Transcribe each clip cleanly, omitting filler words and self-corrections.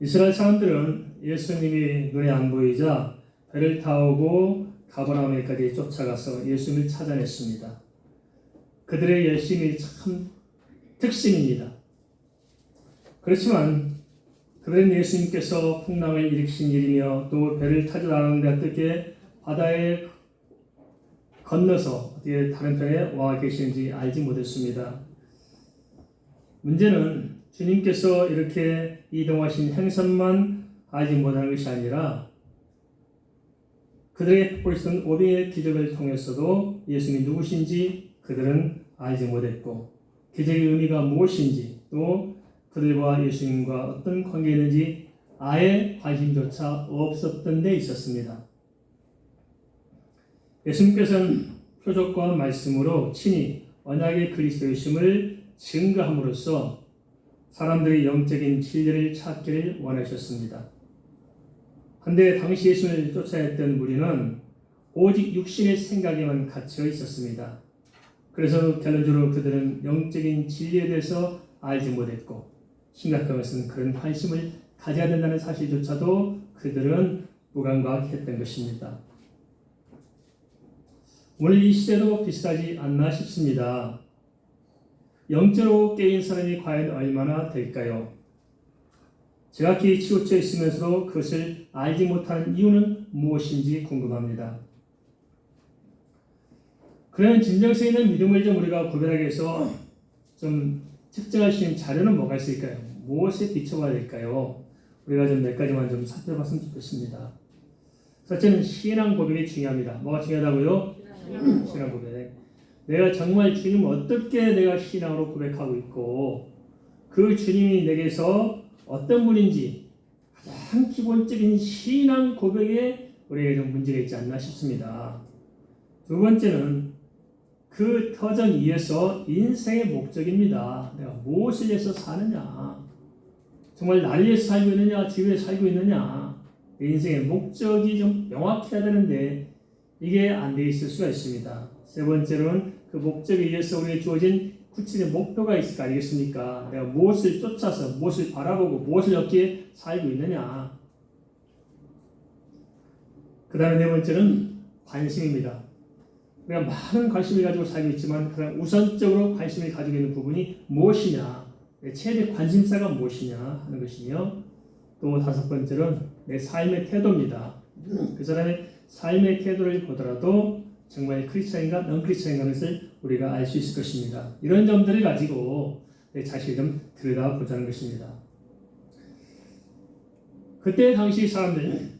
이스라엘 사람들은 예수님이 눈에 안 보이자 배를 타고 가버나움에까지 쫓아가서 예수님을 찾아냈습니다. 그들의 열심이 참 특징입니다. 그렇지만 그런 예수님께서 풍랑을 일으키신 일이며 또 배를 타고 나가는데 어떻게 바다에 건너서 어떻게 다른 편에 와 계시는지 알지 못했습니다. 문제는 주님께서 이렇게 이동하신 행선만 알지 못하는 것이 아니라 그들에게 보이던 오병의 기적을 통해서도 예수님이 누구신지 그들은 알지 못했고 기적의 의미가 무엇인지 또 그들과 예수님과 어떤 관계가 있는지 아예 관심조차 없었던 데 있었습니다. 예수님께서는 표적과 말씀으로 친히 언약의 그리스도이심을 증거함으로써 사람들의 영적인 진리를 찾기를 원하셨습니다. 한데 당시 예수님을 쫓아냈던 무리는 오직 육신의 생각에만 갇혀 있었습니다. 그래서 결론적으로 그들은 영적인 진리에 대해서 알지 못했고 심각한 것은 그런 관심을 가져야 된다는 사실조차도 그들은 무감각했던 것입니다. 오늘 이 시대도 비슷하지 않나 싶습니다. 영적으로 깨인 사람이 과연 얼마나 될까요? 제각기 치우쳐 있으면서도 그것을 알지 못하는 이유는 무엇인지 궁금합니다. 그런 진정성 있는 믿음을 좀 우리가 구별하기 위해서 좀 측정할 수 있는 자료는 뭐가 있을까요? 무엇에 비춰봐야 될까요? 우리가 좀 몇 가지만 좀 살펴봤으면 좋겠습니다. 첫째는 신앙 고백이 중요합니다. 뭐가 중요하다고요? 신앙 고백. 내가 정말 주님 어떻게 내가 신앙으로 고백하고 있고 그 주님이 내게서 어떤 분인지 가장 기본적인 신앙 고백에 우리에게 좀 문제가 있지 않나 싶습니다. 두 번째는 그 터전 위에서 인생의 목적입니다. 내가 무엇을 위해서 사느냐? 정말 나를 위해서 살고 있느냐? 주위에 위해서 살고 있느냐? 내 인생의 목적이 좀 명확해야 되는데 이게 안 돼 있을 수가 있습니다. 세 번째로는 그 목적에 의해서 우리에게 주어진 구체적인 목표가 있을 거 아니겠습니까? 내가 무엇을 쫓아서 무엇을 바라보고 무엇을 얻기에 살고 있느냐? 그 다음에 네 번째는 관심입니다. 우리가 많은 관심을 가지고 살고 있지만 가장 우선적으로 관심을 가지고 있는 부분이 무엇이냐? 내 최대 관심사가 무엇이냐 하는 것이며 또 다섯 번째는 내 삶의 태도입니다. 그 사람의 삶의 태도를 보더라도 정말 크리스찬인가 넌크리스찬인가 것을 우리가 알 수 있을 것입니다. 이런 점들을 가지고 내 자신을 좀 들여다보자는 것입니다. 그때 당시 사람들,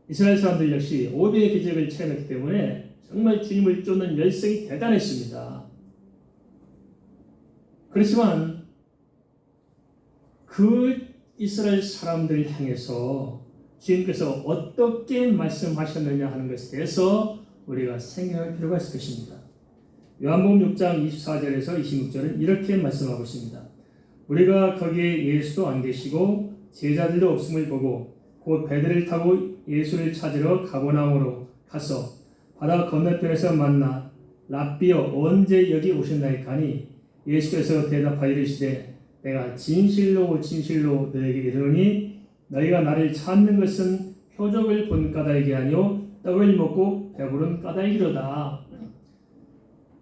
이스라엘 사람들 역시 오병의 기적을 체험했기 때문에 정말 주님을 쫓는 열성이 대단했습니다. 그렇지만 그 이스라엘 사람들을 향해서 주님께서 어떻게 말씀하셨느냐 하는 것에 대해서 우리가 생각할 필요가 있을 것입니다. 요한복음 6장 24절에서 26절은 이렇게 말씀하고 있습니다. 우리가 거기에 예수도 안 계시고 제자들도 없음을 보고 곧 배들을 타고 예수를 찾으러 가버나움으로 가서 바다 건너편에서 만나 랍비여 언제 여기 오셨나이까 하니 예수께서 대답하여 이르시되 내가 진실로 진실로 너에게 이르노니 너희가 나를 찾는 것은 표적을 본 까닭이 아니요 떡을 먹고 배부른 까닭이로다.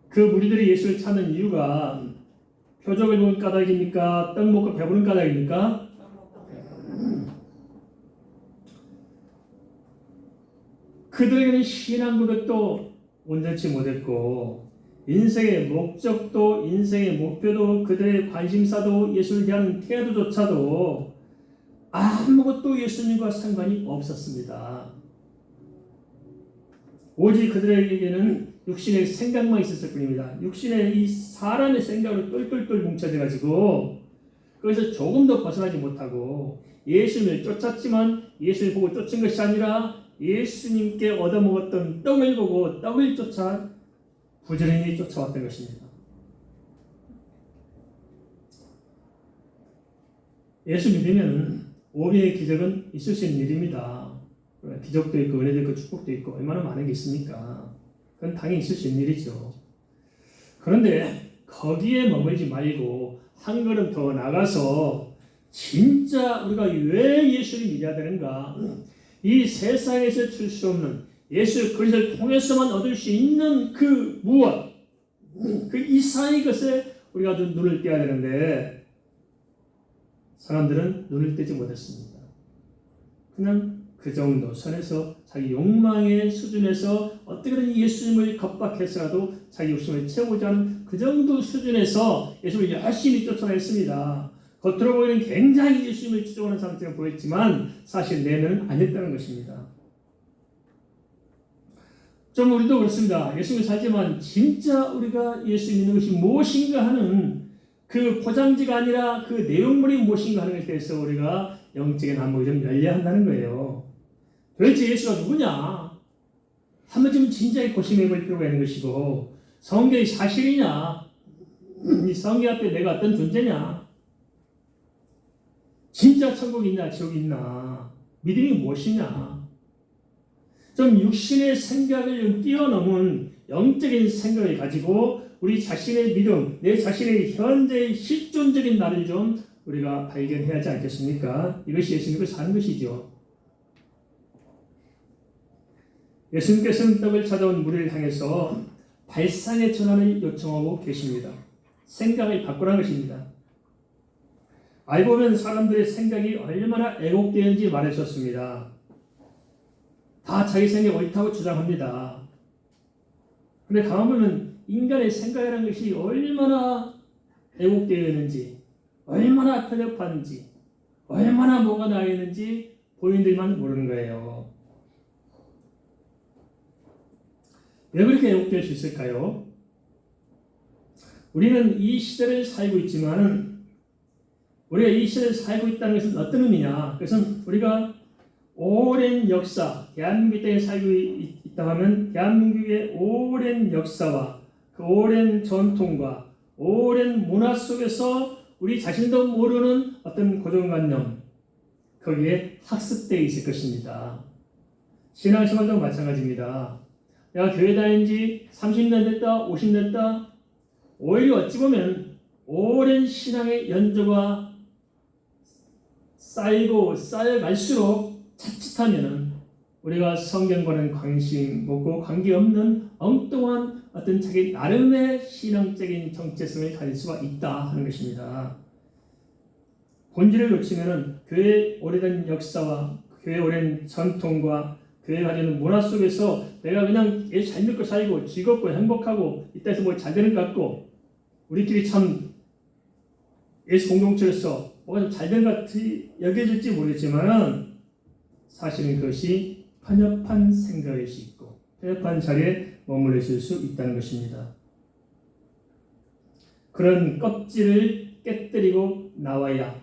그 무리들이 예수를 찾는 이유가 표적을 본 까닭입니까? 떡 먹고 배부른 까닭입니까? 그들에게는 신앙 고백도 온전치 못했고 인생의 목적도 인생의 목표도 그들의 관심사도 예수를 대하는 태도조차도 아무것도 예수님과 상관이 없었습니다. 오직 그들에게는 육신의 생각만 있었을 뿐입니다. 육신의 이 사람의 생각으로 똘똘똘 뭉쳐져 가지고 그래서 조금도 벗어나지 못하고 예수님을 쫓았지만 예수를 보고 쫓은 것이 아니라 예수님께 얻어먹었던 떡을 보고 떡을 쫓아 부지런히 쫓아왔던 것입니다. 예수 믿으면 오병의 기적은 있을 수 있는 일입니다. 기적도 있고 은혜도 있고 축복도 있고 얼마나 많은 게 있습니까? 그건 당연히 있을 수 있는 일이죠. 그런데 거기에 머물지 말고 한 걸음 더 나가서 진짜 우리가 왜 예수를 믿어야 되는가? 이 세상에서 줄 수 없는 예수 그리스도를 통해서만 얻을 수 있는 그 무엇, 그 이상의 것에 우리가 좀 눈을 떼야 되는데 사람들은 눈을 떼지 못했습니다. 그냥 그 정도 선에서 자기 욕망의 수준에서 어떻게든 예수님을 겁박해서라도 자기 욕심을 채우고자 하는 그 정도 수준에서 예수님을 열심히 쫓아냈습니다. 겉으로 보이는 굉장히 예수님을 추종하는 사람처럼 보였지만 사실 내면은 아니었다는 것입니다. 좀 우리도 그렇습니다. 예수님을 살지만 진짜 우리가 예수 믿는 것이 무엇인가 하는 그 포장지가 아니라 그 내용물이 무엇인가 하는 것에 대해서 우리가 영적인 안목이 좀 열려야 한다는 거예요. 도대체 예수가 누구냐? 한 번쯤 진지하게 고심해 볼 필요가 있는 것이고 성경이 사실이냐? 이 성경 앞에 내가 어떤 존재냐? 진짜 천국이 있나 지옥이 있나? 믿음이 무엇이냐? 좀 육신의 생각을 좀 뛰어넘은 영적인 생각을 가지고 우리 자신의 믿음, 내 자신의 현재의 실존적인 나를 좀 우리가 발견해야 하지 않겠습니까? 이것이 예수님을 사는 것이죠. 예수님께서는 떡을 찾아온 무리를 향해서 발상의 전환을 요청하고 계십니다. 생각을 바꾸라는 것입니다. 알고 보면 사람들의 생각이 얼마나 왜곡되는지 말해줬습니다. 다 자기 생각이 옳다고 주장합니다. 그런데 가만 보면 인간의 생각이라는 것이 얼마나 왜곡되어 있는지, 얼마나 편협한지, 얼마나 뭐가 나와 있는지 본인들만 모르는 거예요. 왜 그렇게 왜곡될 수 있을까요? 우리는 이 시대를 살고 있지만 우리가 이 시대를 살고 있다는 것은 어떤 의미냐? 그것은 우리가 오랜 역사, 대한민국 땅에 살고 있다고 하면 대한민국의 오랜 역사와 그 오랜 전통과 오랜 문화 속에서 우리 자신도 모르는 어떤 고정관념, 거기에 학습되어 있을 것입니다. 신앙생활도 마찬가지입니다. 내가 교회 다닌 지 30년 됐다, 50년 됐다, 오히려 어찌 보면 오랜 신앙의 연조가 쌓여갈수록 자칫하면 우리가 성경과는 관심 없고 관계없는 엉뚱한 어떤 자기 나름의 신앙적인 정체성을 가질 수가 있다 하는 것입니다. 본질을 놓치면 교회의 오래된 역사와 교회의 오랜 전통과 교회가 가지는 문화 속에서 내가 그냥 예수 잘 믿고 살고 즐겁고 행복하고 이때서 뭐 잘 되는 것 같고 우리끼리 참 예수 공동체에서 뭐가 좀 잘 되는 것 같이 여겨질지 모르겠지만 사실은 그것이 편협한 생각일 수 있고 편협한 자리에 머물러 있을 수 있다는 것입니다. 그런 껍질을 깨뜨리고 나와야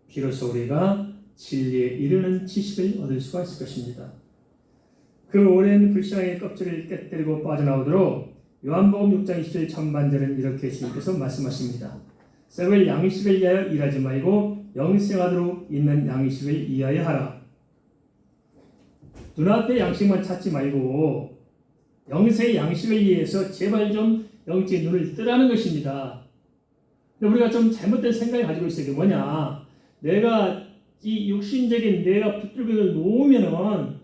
비로소 우리가 진리에 이르는 지식을 얻을 수가 있을 것입니다. 그 오랜 불신앙의 껍질을 깨뜨리고 빠져나오도록 요한복음 6장 20절 전반절은 이렇게 주님께서 말씀하십니다. 썩을 양식을 위하여 일하지 말고 영생하도록 있는 양식을 위하여 하라. 눈앞의 양식만 찾지 말고 영생의 양식을 위해서 제발 좀 영적인 눈을 뜨라는 것입니다. 근데 우리가 좀 잘못된 생각을 가지고 있어요. 그게 뭐냐? 내가 이 육신적인 내가 붙들고 놓으면은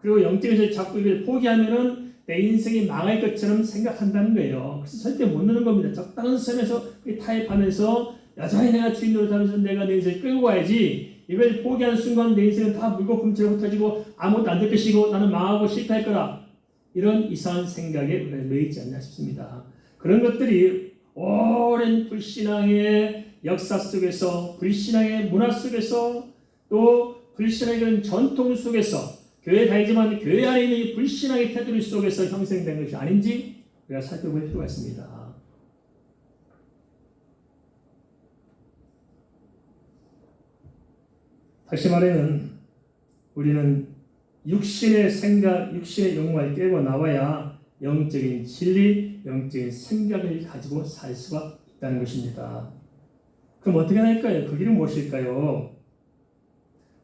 그리고 영적에서 자꾸 이걸 포기하면은 내 인생이 망할 것처럼 생각한다는 거예요. 그래서 절대 못 느는 겁니다. 적당한 선에서 타협하면서 여전히 내가 주인 노릇하면서 내가 내 인생을 끌고 가야지. 이걸 포기하는 순간 내 인생은 다 물거품처럼 흩어지고 아무것도 안 될 것이고 나는 망하고 실패할 거라. 이런 이상한 생각에 우리가 놓이지 않나 싶습니다. 그런 것들이 오랜 불신앙의 역사 속에서 불신앙의 문화 속에서 또 불신앙의 그런 전통 속에서 교회 다니지만 교회 안에 있는 이 불신앙의 테두리 속에서 형성된 것이 아닌지 우리가 살펴볼 필요가 있습니다. 다시 말하면 우리는 육신의 생각, 육신의 욕망을 깨고 나와야 영적인 진리, 영적인 생각을 가지고 살 수가 있다는 것입니다. 그럼 어떻게 할까요? 그 길은 무엇일까요?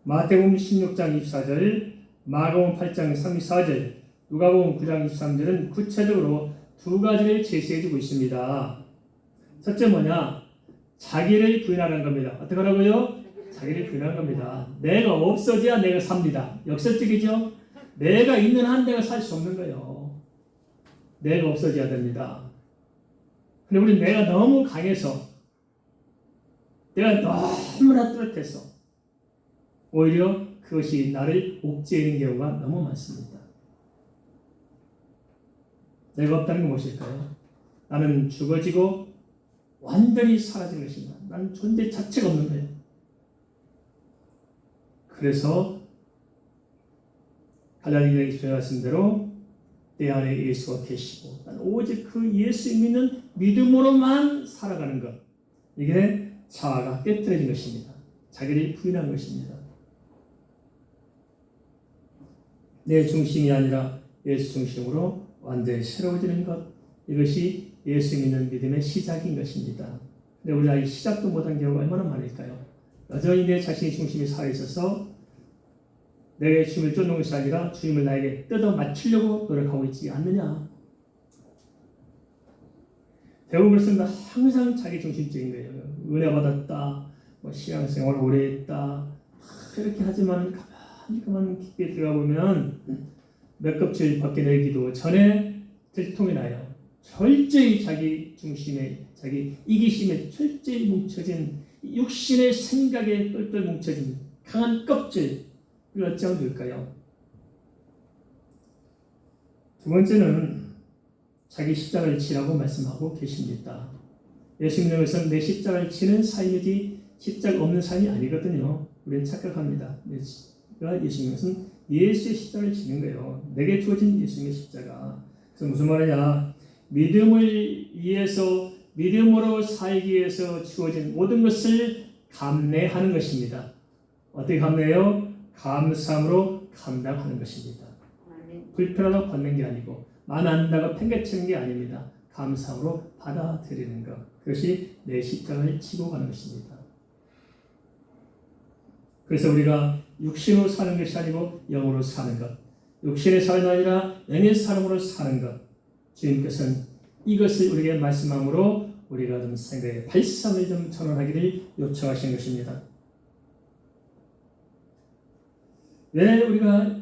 마태복음 16장 24절, 마가복음 8장 34절, 누가복음 9장 23절은 구체적으로 두 가지를 제시해주고 있습니다. 첫째 뭐냐? 자기를 부인하라는 겁니다. 어떻게 하라고요? 자기를 부인한 겁니다. 내가 없어져야 내가 삽니다. 역설적이죠? 내가 있는 한 내가 살 수 없는 거예요. 내가 없어져야 됩니다. 근데 우리 내가 너무 강해서, 내가 너무나 뚜렷해서 오히려 그것이 나를 옥죄이는 경우가 너무 많습니다. 내가 없다는 게 무엇일까요? 나는 죽어지고 완전히 사라지는 것입니다. 나는 존재 자체가 없는 거예요. 그래서 갈라디아에 말씀한 대로 내 안에 예수가 계시고 난 오직 그 예수 믿는 믿음으로만 살아가는 것, 이게 자아가 깨뜨려진 것입니다. 자기를 부인한 것입니다. 내 중심이 아니라 예수 중심으로 완전히 새로워지는 것, 이것이 예수 믿는 믿음의 시작인 것입니다. 근데 우리가 이 시작도 못한 경우가 얼마나 많을까요? 여전히 내 자신의 중심이 살아있어서 내 주님을 쫓는 것이 아니라 주님을 나에게 뜯어 맞추려고 노력하고 있지 않느냐. 대부분 그렇습니다. 항상 자기 중심적인 거예요. 은혜 받았다, 신앙생활 오래 했다, 그렇게 하지만 가만히 깊게 들어가 보면 몇 껍질 벗겨내기도 전에 들통이 나요. 철저히 자기 중심에, 자기 이기심에 철저히 뭉쳐진 육신의 생각에 똘똘 뭉쳐진 강한 껍질, 이걸 어찌하면 좋을까요? 두 번째는 자기 십자가를 지라고 말씀하고 계십니다. 예수 믿는 것은 내 십자가를 지는 삶이지 십자가 없는 삶이 아니거든요. 우리는 착각합니다. 예수 믿는 것은 예수의 십자가를 지는 거예요. 내게 주어진 예수님의 십자가. 그래서 무슨 말이냐? 믿음을 위해서, 믿음으로 살기 위해서 주어진 모든 것을 감내하는 것입니다. 어떻게 감내해요? 감사함으로 감당하는 것입니다. 불편하다고 받는 게 아니고, 마음에 안 든다고 팽개치는 게 아닙니다. 감사함으로 받아들이는 것, 그것이 내 십자가를 지고 가는 것입니다. 그래서 우리가 육신으로 사는 것이 아니고 영으로 사는 것, 육신의 삶이 아니라 영의 삶으로 사는 것, 주님께서는 이것을 우리에게 말씀함으로 우리가 좀 생각에 발상을 좀 전환하기를 요청하시는 것입니다. 왜 우리가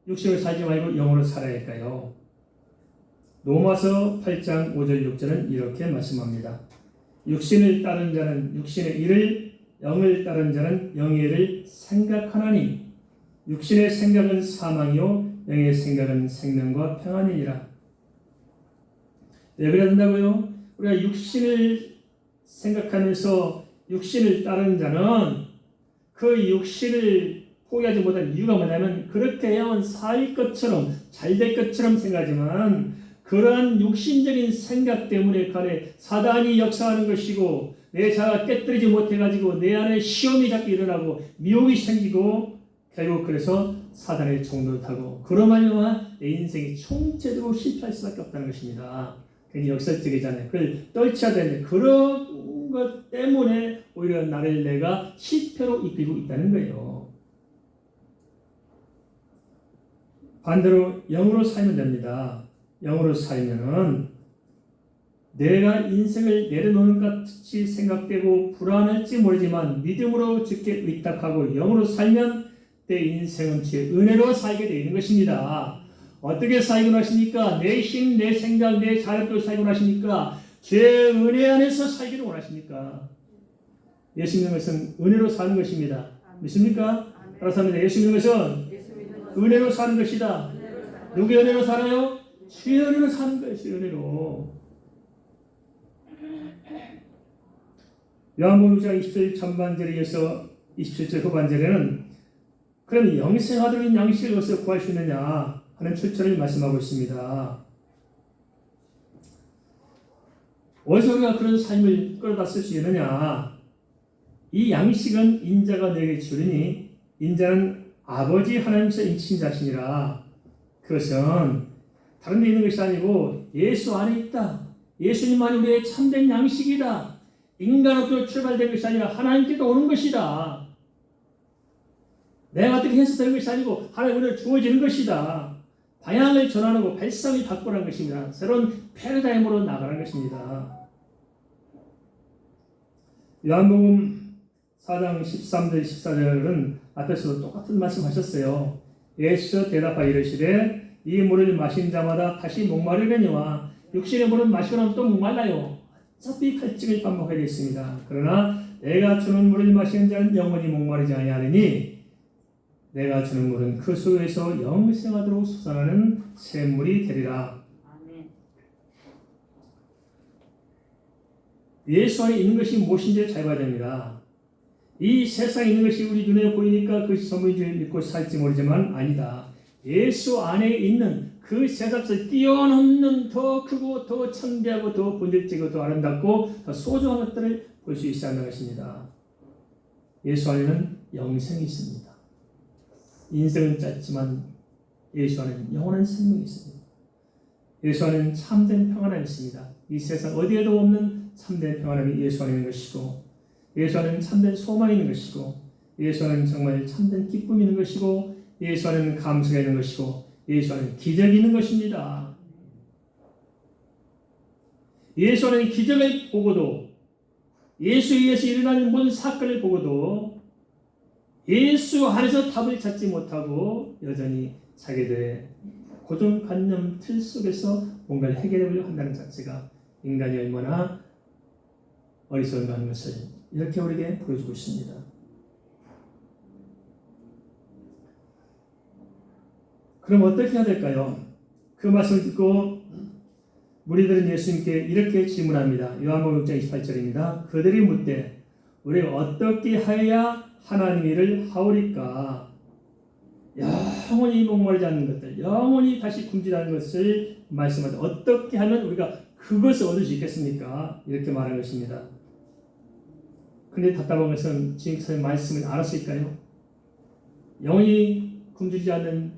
육신으로 살지 말고 영으로 살아야 할까요? 로마서 8장 5절 6절은 이렇게 말씀합니다. 육신을 따른 자는 육신의 일을, 영을 따른 자는 영의 일을 생각하나니 육신의 생각은 사망이요 영의 생각은 생명과 평안이니라. 왜 그래야 된다고요? 우리가 육신을 생각하면서 육신을 따르는 자는 그 육신을 포기하지 못한 이유가 뭐냐면, 그렇게 해야만 살 것처럼 잘 될 것처럼 생각하지만 그러한 육신적인 생각 때문에 그 안에 사단이 역사하는 것이고, 내 자아가 깨뜨리지 못해가지고 내 안에 시험이 자꾸 일어나고 미혹이 생기고, 결국 그래서 사단의 종로를 타고 그로 말미암아 내 인생이 총체적으로 실패할 수밖에 없다는 것입니다. 굉장히 역설적이잖아요. 그걸 떨쳐야 되는데 그런 것 때문에 오히려 나를 내가 실패로 이끌고 있다는 거예요. 반대로 영으로 살면 됩니다. 영으로 살면은 내가 인생을 내려놓는 것 같이 생각되고 불안할지 모르지만 믿음으로 주께 의탁하고 영으로 살면 내 인생은 주의 은혜로 살게 되는 것입니다. 어떻게 살게 하십니까? 내 힘, 내 생각, 내 자력으로 살게 하십니까? 주의 은혜 안에서 살기를 원하십니까? 예수 믿는 것은 은혜로 사는 것입니다. 믿습니까? 따라서 합니다. 예수 믿는 것은 은혜로 사는 것이다. 누구의 은혜로 살아요? 주의 은혜로 사는 거예요. 주의 은혜로. 요한복음 6장 20절 전반절에 이어서 27절 후반절에는 그럼 영생하도록 양식을 어디서 구할 수 있느냐 하는 출처를 말씀하고 있습니다. 어디서 우리가 그런 삶을 끌어다 쓸 수 있느냐? 이 양식은 인자가 내게 주리니 인자는 아버지 하나님께서 인친 자신이라. 그것은 다른 데 있는 것이 아니고 예수 안에 있다. 예수님만이 우리의 참된 양식이다. 인간으로 출발된 것이 아니라 하나님께도 오는 것이다. 내가 어떻게 해서 되는 것이 아니고 하나님 우리를 주어지는 것이다. 방향을 전환하고 발상을 바꾸라는 것입니다. 새로운 패러다임으로 나가는 것입니다. 요한복음 4장 13절 14절은 앞에서도 똑같은 말씀하셨어요. 예수께서 대답하여 이르시되 이 물을 마신 자마다 다시 목마르려니와 육신의 물은 마시고 나면 또 목말라요. 어차피 칼찍을 반복하게 있습니다. 그러나 내가 주는 물을 마시는 자는 영원히 목마르지 아니하리니 내가 주는 물은 그 속에서 영생하도록 솟아나는 샘물이 되리라. 예수 안에 있는 것이 무엇인지를 잘 봐야 됩니다. 이 세상에 있는 것이 우리 눈에 보이니까 그것이 전부인 줄 믿고 살지 모르지만 아니다. 예수 안에 있는 그 세상에서 뛰어넘는 더 크고 더 창대하고 더 본질적이고 더 아름답고 더 소중한 것들을 볼 수 있어야 하는 것입니다. 예수 안에는 영생이 있습니다. 인생은 짧지만 예수 안에는 영원한 생명이 있습니다. 예수 안에는 참된 평안함이 있습니다. 이 세상 어디에도 없는 참된 평안함이 예수 안에 있는 것이고, 예수 안에는 참된 소망이 있는 것이고, 예수 안에는 정말 참된 기쁨이 있는 것이고, 예수 안에는 감사가 있는 것이고, 예수 안에는 기적이 있는 것입니다. 예수 안에는 기적을 보고도, 예수에 의해서 일어나는 모든 사건을 보고도 예수 안에서 답을 찾지 못하고 여전히 자기들의 고정관념 틀 속에서 뭔가를 해결해보려고 한다는 자체가 인간이 얼마나 어리석은가 하는 것을 이렇게 우리에게 보여주고 있습니다. 그럼 어떻게 해야 될까요? 그 말씀을 듣고 무리들은 예수님께 이렇게 질문합니다. 요한복음 6장 28절입니다. 그들이 묻되 우리가 어떻게 하여야 하나님 일을 하오리까? 영원히 목마르지 않는 것들, 영원히 다시 굶지 않는 것을 말씀하죠. 어떻게 하면 우리가 그것을 얻을 수 있겠습니까? 이렇게 말한 것입니다. 그런데 답답한 것은 지금까지 말씀을 알았을까요? 영원히 굶주리지 않는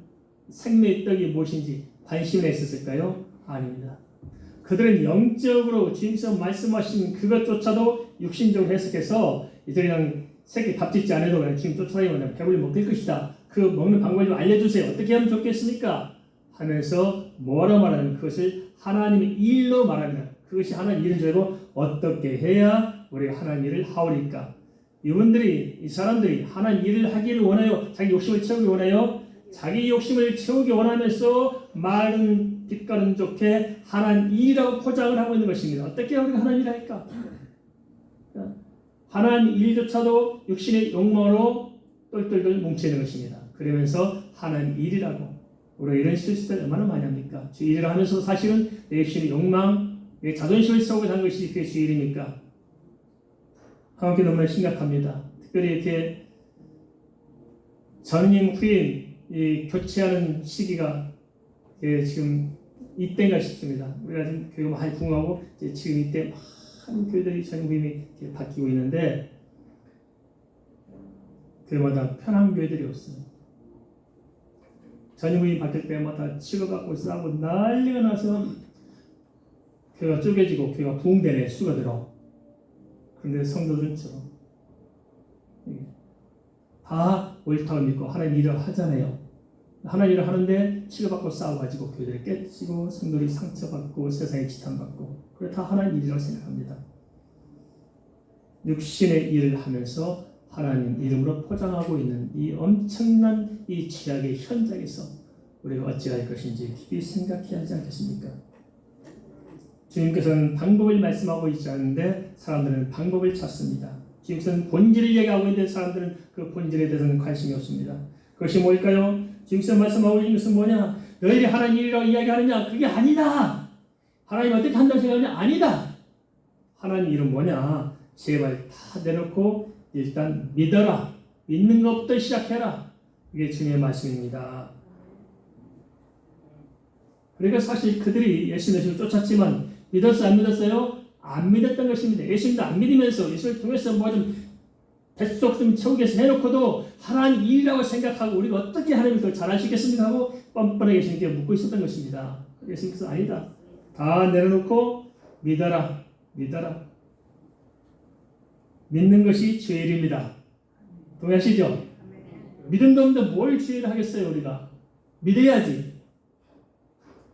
생명의 떡이 무엇인지 관심을 했었을까요? 아닙니다. 그들은 영적으로 주님께서 말씀하신 그것조차도 육신적으로 해석해서 이제 그냥 새끼 밥 짓지 않아도 그냥 주님 쫓아다니면 배불리 먹을 것이다. 그 먹는 방법을 좀 알려주세요. 어떻게 하면 좋겠습니까? 하면서 뭐라고 말하는 그것을 하나님의 일로 말합니다. 그것이 하나님 일인 줄 알고 어떻게 해야 우리가 하나님 일을 하오리까? 이분들이, 이 사람들이 하나님 일을 하기를 원해요? 자기 욕심을 채우기 원해요? 자기 욕심을 채우기 원하면서 말은 빛깔은 좋게 하나님 일이라고 포장을 하고 있는 것입니다. 어떻게 우리가 하나님 일을 할까? 하나님 일조차도 육신의 욕망으로 똘똘똘 뭉치는 것입니다. 그러면서 하나님 일이라고 우리가 이런 실수를 얼마나 많이 합니까? 주 일을 하면서 사실은 내 육신의 욕망, 내 자존심을 세우고 한 것이 그게 주 일입니까? 하나님께 너무나 심각합니다. 특별히 이렇게 전임 후임 이 교체하는 시기가 지금 이때인가 싶습니다. 우리가 지금 교회가 많이 부흥하고 지금 이때 많은 교회들이 전임 후임이 바뀌고 있는데 교회마다 편한 교회들이 없어요. 전임 후임 바뀔 때마다 치고받고 싸우고 난리가 나서 교회가 쪼개지고 교회가 부흥되네 수가 들어. 그런데 성도들은 다 옳다고 믿고 하나님 일을 하잖아요. 하나님 일을 하는데 치료받고 싸워가지고 교회들이 깨지고 성도들이 상처받고 세상에 지탄받고 그게 다 하나님 일이라고 생각합니다. 육신의 일을 하면서 하나님 이름으로 포장하고 있는 이 엄청난 이 죄악의 현장에서 우리가 어찌할 것인지 깊이 생각해야 하지 않겠습니까? 주님께서는 방법을 말씀하고 있지 않은데 사람들은 방법을 찾습니다. 주님께서는 본질을 얘기하고 있는데 사람들은 그 본질에 대해서는 관심이 없습니다. 그것이 뭘까요? 주님께서 말씀하고 있는 것은 뭐냐? 너희들이 하나님 일이라고 이야기하느냐? 그게 아니다. 하나님 어떻게 한다고 생각하느냐? 아니다. 하나님 일은 뭐냐? 제발 다 내놓고 일단 믿어라. 믿는 것부터 시작해라. 이게 주님의 말씀입니다. 그러니까 사실 그들이 예수님을 쫓았지만 믿었어요? 안 믿었어요? 안 믿었던 것입니다. 예수님도 안 믿으면서 예수를 통해서 뭐 좀 뱃속 좀 채우기 위해서 해놓고도 하나님 일이라고 생각하고 우리가 어떻게 하나님을 더 잘할 수 있겠습니까? 하고 뻔뻔하게 예수님께 묻고 있었던 것입니다. 예수님께서 아니다. 다 내려놓고 믿어라. 믿어라. 믿는 것이 주의 일입니다. 동의하시죠? 믿음도 없는데 뭘 주의 일 하겠어요 우리가? 믿어야지.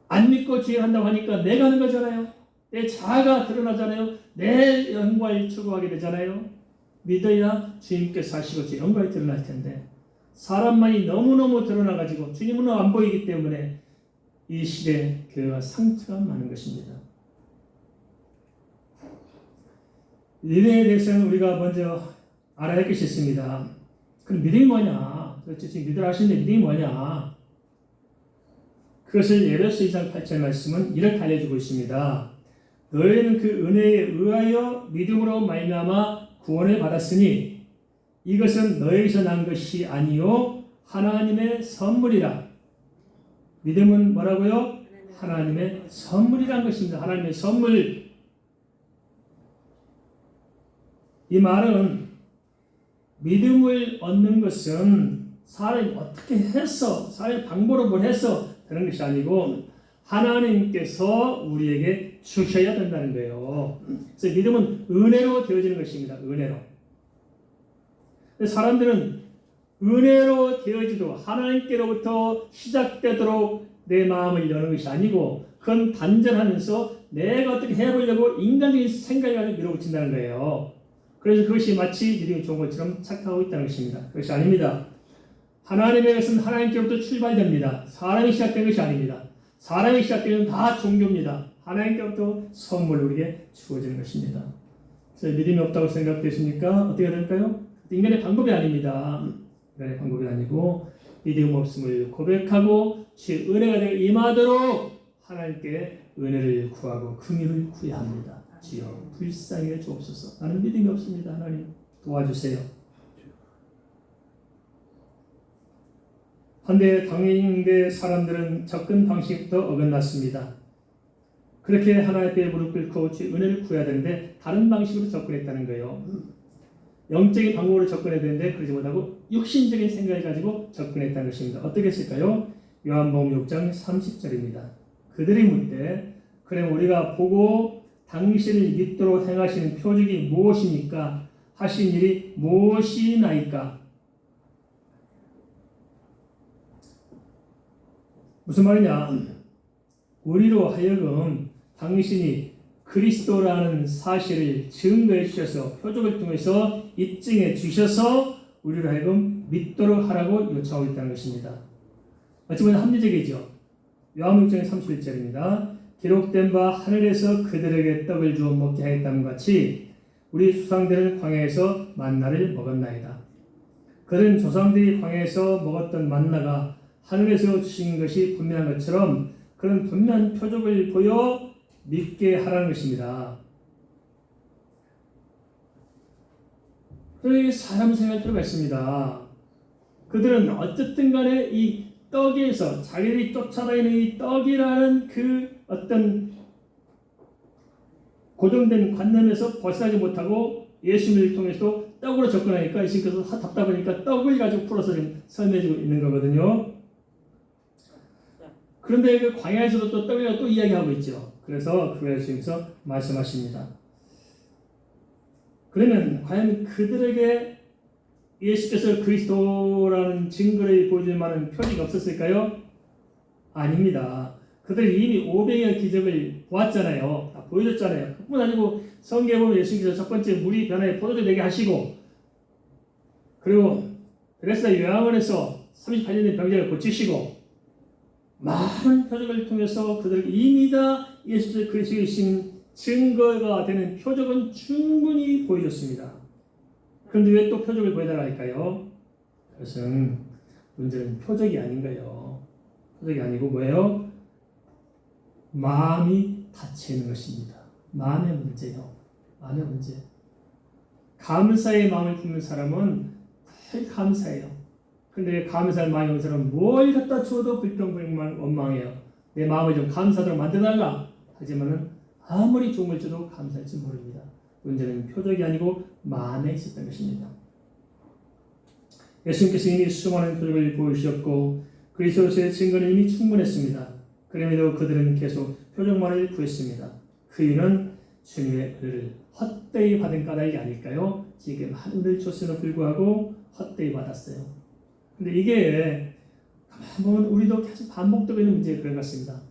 안 믿고 주의 한다고 하니까 내가 하는 거잖아요. 내 자아가 드러나잖아요. 내 영광을 추구하게 되잖아요. 믿어야 주님께서 하시고 주 영광이 드러날 텐데 사람만이 너무너무 드러나가지고 주님은 안 보이기 때문에 이 시대에 교회가 상처가 많은 것입니다. 믿음에 대해서는 우리가 먼저 알아야 할 것이 있습니다. 그럼 믿음이 뭐냐? 도대체 지금 믿으라 하시는데 믿음이 뭐냐? 그것을 에베소 2장 8절 말씀은 이렇게 알려주고 있습니다. 너희는 그 은혜에 의하여 믿음으로 말미암아 구원을 받았으니 이것은 너희에게서 난 것이 아니요 하나님의 선물이라. 믿음은 뭐라고요? 하나님의 선물이란 것입니다. 하나님의 선물. 이 말은 믿음을 얻는 것은 사람이 어떻게 해서, 사람의 방법으로 뭘 해서 그런 것이 아니고 하나님께서 우리에게 주셔야 된다는 거예요. 그래서 믿음은 은혜로 되어지는 것입니다. 은혜로. 사람들은 은혜로 되어지도 하나님께로부터 시작되도록 내 마음을 여는 것이 아니고 그건 단절하면서 내가 어떻게 해보려고 인간적인 생각을 가지고 밀어붙인다는 거예요. 그래서 그것이 마치 믿음이 좋은 것처럼 착각하고 있다는 것입니다. 그것이 아닙니다. 하나님의 것은 하나님께로부터 출발됩니다. 사람이 시작된 것이 아닙니다. 사람이 시작되는 다 종교입니다. 하나님께로부터 선물로 우리에게 주어지는 것입니다. 그래서 믿음이 없다고 생각되십니까? 어떻게 될까요? 인간의 방법이 아닙니다. 인간의 방법이 아니고 믿음 없음을 고백하고 주의 은혜가 되어 임하도록 하나님께 은혜를 구하고 긍휼을 구해야 합니다. 주여 불쌍히 해 주옵소서. 나는 믿음이 없습니다. 하나님 도와주세요. 한때 당대의 사람들은 접근 방식부터 어긋났습니다. 그렇게 하나님 앞에 무릎 꿇고 주의 은혜를 구해야 되는데 다른 방식으로 접근했다는 거예요. 영적인 방법으로 접근해야 되는데 그러지 못하고 육신적인 생각을 가지고 접근했다는 것입니다. 어떻게 했을까요? 요한복음 6장 30절입니다. 그들이 묻되 그럼 우리가 보고 당신을 믿도록 행하시는 표적이 무엇입니까? 하신 일이 무엇이나이까? 무슨 말이냐? 우리로 하여금 당신이 그리스도라는 사실을 증거해 주셔서 표적을 통해서 입증해 주셔서 우리로 하여금 믿도록 하라고 요청하고 있다는 것입니다. 어찌 보면 합리적이죠. 요한복음 6장 31절입니다. 기록된 바 하늘에서 그들에게 떡을 주어 먹게 하였다는 같이 우리 조상들은 광야에서 만나를 먹었나이다. 그들은 조상들이 광야에서 먹었던 만나가 하늘에서 주신 것이 분명한 것처럼 그런 분명한 표적을 보여 믿게 하라는 것입니다. 그러니 사람 생각할 필요가 있습니다. 그들은 어쨌든 간에 이 떡에서 자기들이 쫓아다니는 이 떡이라는 그 어떤 고정된 관념에서 벗어나지 못하고 예수님을 통해서 떡으로 접근하니까 예수님께서 답답하니까 떡을 가지고 풀어서 지금 설명해주고 있는 거거든요. 그런데 그 광야에서도 또 떡이라고 또 이야기하고 있죠. 그래서 그걸 예수님께서 말씀하십니다. 그러면 과연 그들에게 예수께서 그리스도라는 증거를 보여줄 만한 표적이 없었을까요? 아닙니다. 그들이 이미 500여 기적을 보았잖아요. 다 보여줬잖아요. 그뿐 아니고 성경에 보면 예수님께서 첫 번째 물이 변화에 포도주 되게 하시고 그리고 베데스다 요양원에서 38년 된 병자를 고치시고 많은 표적을 통해서 그들에게 이미 다 예수께서 그리스도이신 증거가 되는 표적은 충분히 보여줬습니다. 그런데 왜 또 표적을 보여달라 할까요? 그것은 문제는 표적이 아닌 거예요. 표적이 아니고 뭐예요? 마음이 닫혀있는 것입니다. 마음의 문제요. 마음의 문제. 감사의 마음을 품는 사람은 늘 감사해요. 그런데 감사의 마음이 없는 사람은 뭘 갖다 줘도 불평불만 원망해요. 내 마음을 좀 감사하도록 만들어달라. 하지만은 아무리 좋은 걸 줘도 감사할지 모릅니다. 문제는 표적이 아니고 마음에 있었던 것입니다. 예수님께서 이미 수많은 표적을 보여주셨고 그리스도의 증거는 이미 충분했습니다. 그럼에도 그들은 계속 표적만을 구했습니다. 그 이유는 주님의 은혜를 헛되이 받은 까닭이 아닐까요? 지금 하늘을 줬음에도 불구하고 헛되이 받았어요. 근데 이게 가만 보면 우리도 계속 반복되고 있는 문제가 그런 것 같습니다.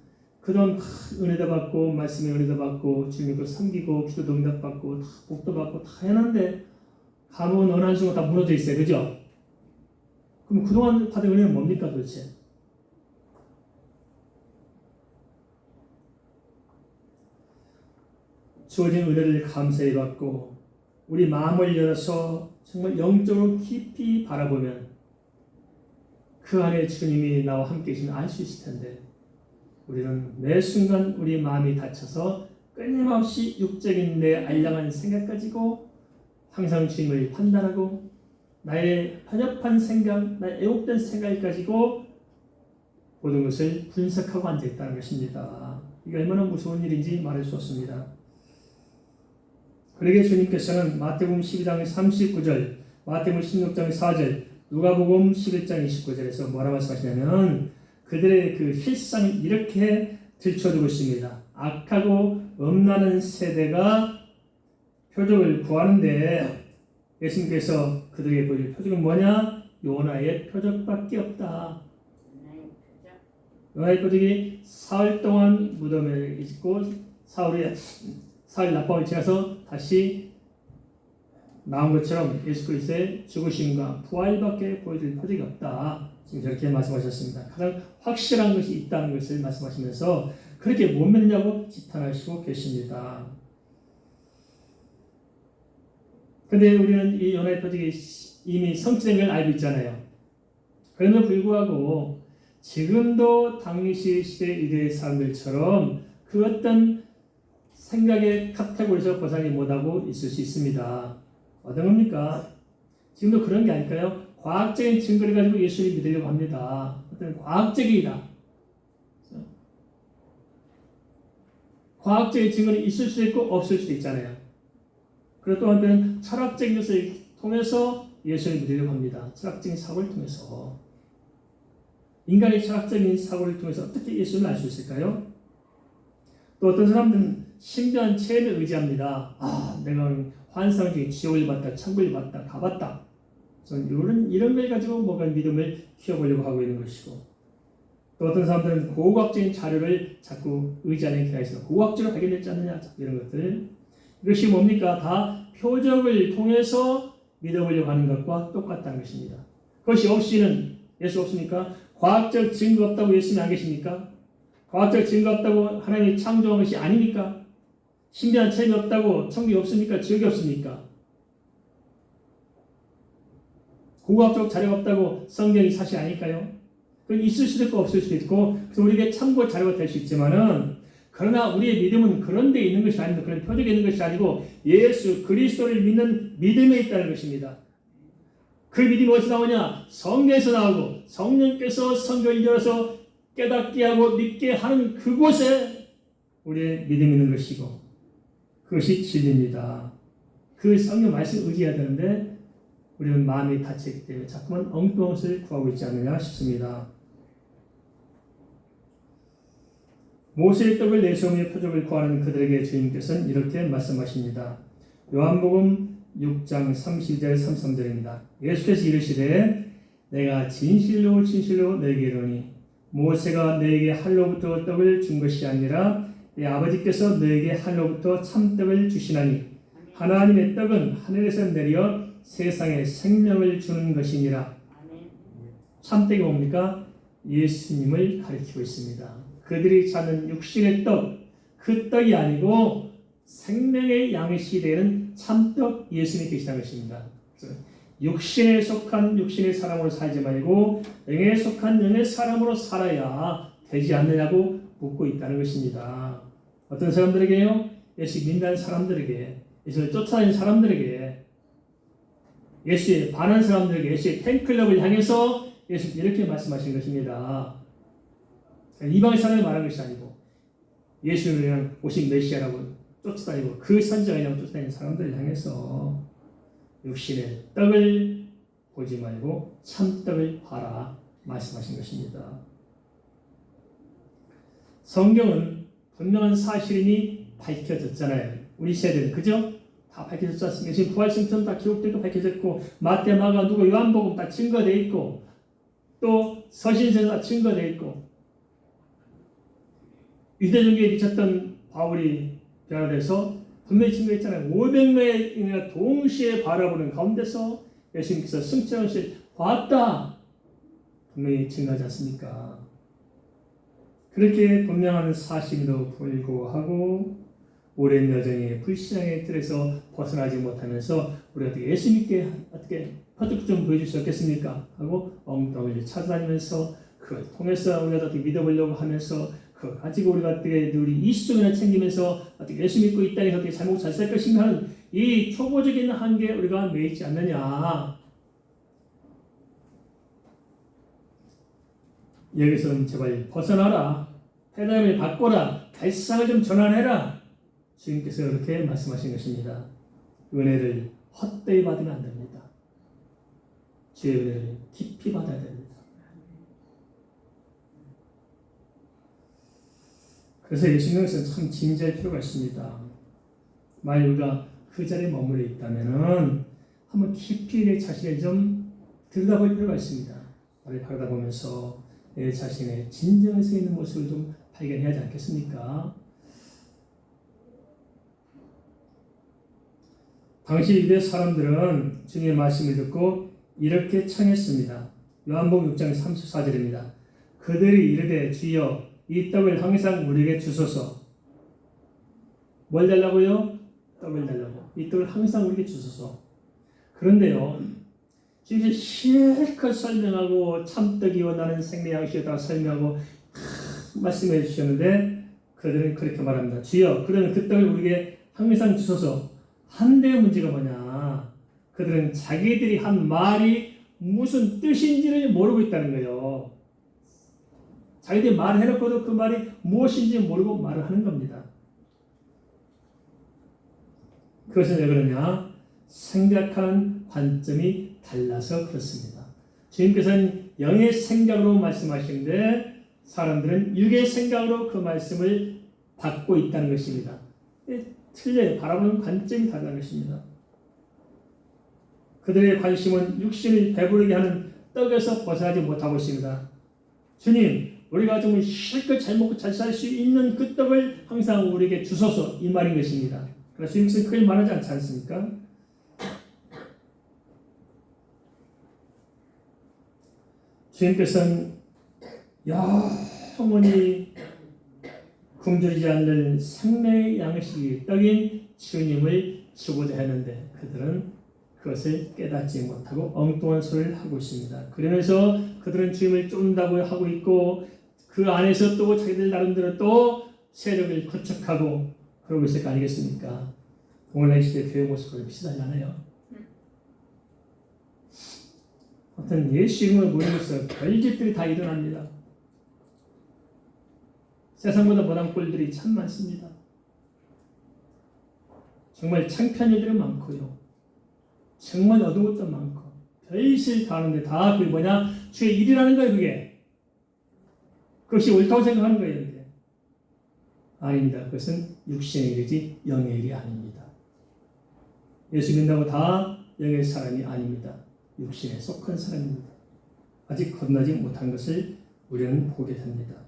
그동안 큰 은혜도 받고 말씀의 은혜도 받고 주님을 섬기고 기도도 응답받고 복도 받고 다 해놨는데 가문 어느 한 순간 다 무너져 있어요. 그죠? 그럼 그동안 받은 은혜는 뭡니까 도대체? 주어진 은혜를 감사히 받고 우리 마음을 열어서 정말 영적으로 깊이 바라보면 그 안에 주님이 나와 함께 계시면 알 수 있을 텐데 우리는 매 순간 우리 마음이 닫혀서 끊임없이 육적인 내 알량한 생각 가지고 항상 주님을 판단하고 나의 편협한 생각, 나의 애혹된 생각을 가지고 모든 것을 분석하고 앉아있다는 것입니다. 이게 얼마나 무서운 일인지 말할 수 없습니다. 그러게 주님께서는 마태복음 12장 39절, 마태복음 16장 4절, 누가복음 11장 29절에서 뭐라고 말씀하시냐면 그들의 그 실상을 이렇게 들춰두고 있습니다. 악하고 음란한 세대가 표적을 구하는데 예수님께서 그들에게 보여줄 표적은 뭐냐? 요나의 표적밖에 없다. 요나의 표적이 사흘 동안 무덤에 있고 사흘 낮밤을 지나서 다시 나온 것처럼 예수 그리스도의 죽으심과 부활밖에 보여줄 표적이 없다. 지금 저렇게 말씀하셨습니다. 가장 확실한 것이 있다는 것을 말씀하시면서 그렇게 못 믿느냐고 지탄하시고 계십니다. 그런데 우리는 이 요나의 표적이 이미 성취된 걸 알고 있잖아요. 그럼에도 불구하고 지금도 당시 시대 이대의 사람들처럼 그 어떤 생각의 카테고리에서 벗어나지 못하고 있을 수 있습니다. 어떤 겁니까? 지금도 그런 게 아닐까요? 과학적인 증거를 가지고 예수를 믿으려고 합니다. 어떤 과학적이다. 과학적인 증거는 있을 수도 있고 없을 수도 있잖아요. 그리고 또 한편은 철학적인 것을 통해서 예수를 믿으려고 합니다. 철학적인 사고를 통해서. 인간의 철학적인 사고를 통해서 어떻게 예수를 알 수 있을까요? 또 어떤 사람들은 신비한 체험에 의지합니다. 내가 환상 중에 지옥을 봤다, 천국을 봤다, 가봤다. 이런 걸 가지고 뭔가 믿음을 키워보려고 하고 있는 것이고, 또 어떤 사람들은 고고학적인 자료를 자꾸 의지하는 경향이 있습니다. 고고학적으로 발견됐지 않느냐, 이런 것들. 이것이 뭡니까? 다 표적을 통해서 믿어보려고 하는 것과 똑같다는 것입니다. 그것이 없이는 예수 없습니까? 과학적 증거 없다고 예수님이 안 계십니까? 과학적 증거 없다고 하나님이 창조한 것이 아닙니까? 신비한 체험이 없다고 천국이 없습니까? 지옥이 없습니까? 고고학적 자료가 없다고 성경이 사실 아닐까요? 그건 있을 수도 있고 없을 수도 있고 그래서 우리에게 참고 자료가 될 수 있지만은 그러나 우리의 믿음은 그런 데 있는 것이 아니고 그런 표적에 있는 것이 아니고 예수 그리스도를 믿는 믿음에 있다는 것입니다. 그 믿음이 어디서 나오냐? 성경에서 나오고 성령께서 성경을 열어서 깨닫게 하고 믿게 하는 그곳에 우리의 믿음이 있는 것이고 그것이 진리입니다. 그 성경 말씀을 의지해야 되는데 우리는 마음이 닫혀있기 때문에 자꾸만 엉뚱한 것을 구하고 있지 않느냐 싶습니다. 모세의 떡을 내세우며 표적을 구하는 그들에게 주님께서는 이렇게 말씀하십니다. 요한복음 6장 32절 33절입니다. 예수께서 이르시되 내가 진실로 진실로 너에게 이르노니 모세가 너에게 할로부터 떡을 준 것이 아니라 내 아버지께서 너에게 할로부터 참떡을 주시나니 하나님의 떡은 하늘에서 내려 세상에 생명을 주는 것이니라. 참떡이 뭡니까? 예수님을 가리키고 있습니다. 그들이 찾는 육신의 떡, 그 떡이 아니고 생명의 양식이 되는 참떡 예수님이 계시다는 것입니다. 육신에 속한 육신의 사람으로 살지 말고 영에 속한 영의 사람으로 살아야 되지 않느냐고 묻고 있다는 것입니다. 어떤 사람들에게요? 예수 믿는 사람들에게, 예수를 쫓아다니는 사람들에게, 예수에 반한 사람들에게, 예수의 팬클럽을 향해서 예수 이렇게 말씀하신 것입니다. 이방의 사람이 말한 것이 아니고 예수를 그냥 오신 메시아라고 쫓아다니고 그 선지자가 그냥 쫓아다니는 사람들을 향해서 육신의 떡을 보지 말고 참떡을 봐라 말씀하신 것입니다. 성경은 분명한 사실이 밝혀졌잖아요. 우리 세대는 그죠? 다 밝혀졌지 않습니까? 지금 부활승천 다 기록되고 밝혀졌고 마태, 마가, 누가, 요한복음 다 증거되어 있고 또 서신서도 다 증거되어 있고 유대종교에 미쳤던 바울이 변화돼서 분명히 증거했잖아요. 500명이 동시에 바라보는 가운데서 예수님께서 승천하는 것을 봤다. 분명히 증거하지 않습니까? 그렇게 분명한 사실임에도 불구하고 오랜 여정의 불신앙의 틀에서 벗어나지 못하면서 우리가 어떻게 예수님께 어떻게 퍼뜩 좀 보여줄 수 없겠습니까? 하고 엉덩이를 찾아다니면서 그걸 통해서 우리가 어떻게 믿어보려고 하면서 그걸 가지고 우리가 어떻게 우리 이수종이나 챙기면서 어떻게 예수 믿고 이 땅에서 어떻게 잘 먹고 잘 살 것인가 하는 이 초보적인 한계에 우리가 매이지 않느냐. 여기서는 제발 벗어나라. 패담을 바꿔라. 발상을 좀 전환해라. 주님께서 이렇게 말씀하신 것입니다. 은혜를 헛되이 받으면 안 됩니다. 주의 은혜를 깊이 받아야 됩니다. 그래서 예수님께서는 참 진지할 필요가 있습니다. 만약 우리가 그 자리에 머물러 있다면 한번 깊이 내 자신을 좀 들여다볼 필요가 있습니다. 나를 바라보면서 내 자신의 진정에 서 있는 모습을 좀 발견해야 하지 않겠습니까? 당시 유대 사람들은 주님의 말씀을 듣고 이렇게 청했습니다. 요한복음 6장 34절입니다. 그들이 이르되 주여 이 떡을 항상 우리에게 주소서. 뭘 달라고요? 떡을 달라고. 이 떡을 항상 우리에게 주소서. 그런데요, 지금 실컷 설명하고 참떡이 원하는 생명양식에다가 설명하고 말씀해 주셨는데 그들은 그렇게 말합니다. 주여, 그러면 그 떡을 우리에게 항상 주소서. 한 대의 문제가 뭐냐? 그들은 자기들이 한 말이 무슨 뜻인지를 모르고 있다는 거예요. 자기들이 말을 해놓고도 그 말이 무엇인지 모르고 말을 하는 겁니다. 그것은 왜 그러냐? 생각하는 관점이 달라서 그렇습니다. 주님께서는 영의 생각으로 말씀하시는데 사람들은 육의 생각으로 그 말씀을 받고 있다는 것입니다. 틀려요. 바라보는 관점이 다르다는 것입니다. 그들의 관심은 육신을 배부르게 하는 떡에서 벗어나지 못하고 있습니다. 주님, 우리가 정말 실컷 잘 먹고 잘 살 수 있는 그 떡을 항상 우리에게 주소서, 이 말인 것입니다. 그래서 주님께서는 그걸 말하지 않지 않습니까? 주님께서는 영원히 굶주리지 않는 생명의 양식이 떡인 주님을 주고자 했는데 그들은 그것을 깨닫지 못하고 엉뚱한 소리를 하고 있습니다. 그러면서 그들은 주님을 쫓는다고 하고 있고 그 안에서 또 자기들 나름대로 또 세력을 구축하고 그러고 있을 거 아니겠습니까? 오늘날 시대 교회 모습과 비슷하지 않아요? 하여튼 예수 이름으로 모임에서 별짓들이 다 일어납니다. 세상보다 못한 꼴들이 참 많습니다. 정말 창피한 일들은 많고요. 정말 어두운 것도 많고 별짓을 다 하는데 다 그게 뭐냐? 주의 일이라는 거예요. 그것이 옳다고 생각하는 거예요. 이게. 아닙니다. 그것은 육신의 일이지 영의 일이 아닙니다. 예수 믿는다고 다 영의 사람이 아닙니다. 육신에 속한 사람입니다. 아직 건너지 못한 것을 우리는 보게 됩니다.